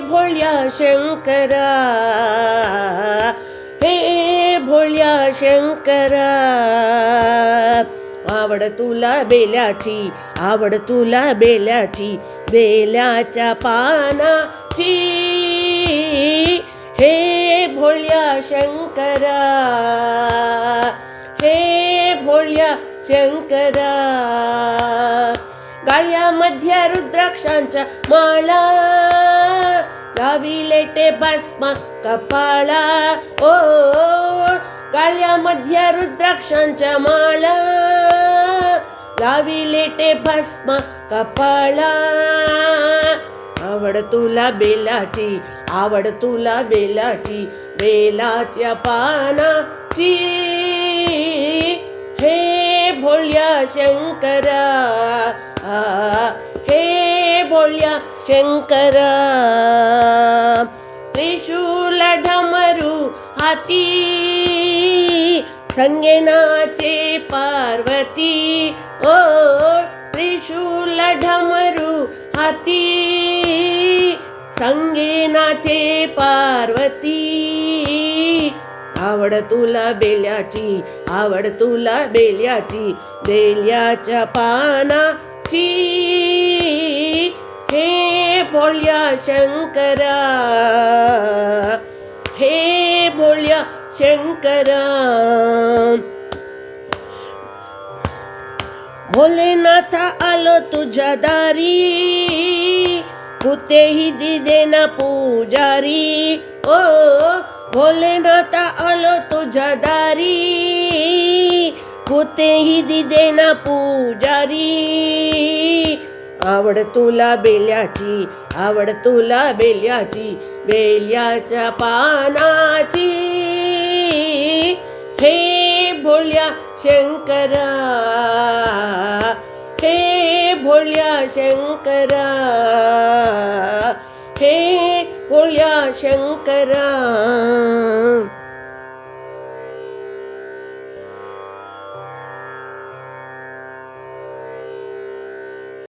भोळ्या शंकरा, हे भोळ्या शंकरा. आवड तुला बेल्याची, आवड तुला बेल्याची, बेल्याच्या पानाची. हे भोळ्या शंकरा, हे भोळ्या शंकरा. गळ्यामध्ये रुद्राक्षांच्या माळा, लावी लेटे भस्म कपाळा. ओ गळ्यामध्ये रुद्राक्षांच्या माळा, लावी लेटे भस्म कपाळा. आवड तुला बेलाची, आवड तुला बेलाची, बेलाच्या पानाची. हे भोळ्या शंकरा, हे भोळ्या शंकरा. त्रिशूल डमरू हाती, संगेनाचे पार्वती. ओ त्रिशूल डमरू हाती, संगेनाचे पार्वती. आवड तुला बेल्याची, आवड तुला बेल्याची, बेल्याच्या पानाची. हे भोळ्या शंकरा, हे भोळ्या शंकरा. भोलेनाथ आलो तुझ्या दारी, कुठेही दिदे ना पुजारी. ओ भोलेनाथ आलो तुझ्या दारी, कुठेही दिदे ना पुजारी. आवड तुला बेल्याची, आवड तुला बेल्याची, बेल्याच्या पानाची. हे भोळ्या शंकरा, हे भोळ्या शंकरा, हे भोळ्या शंकरा.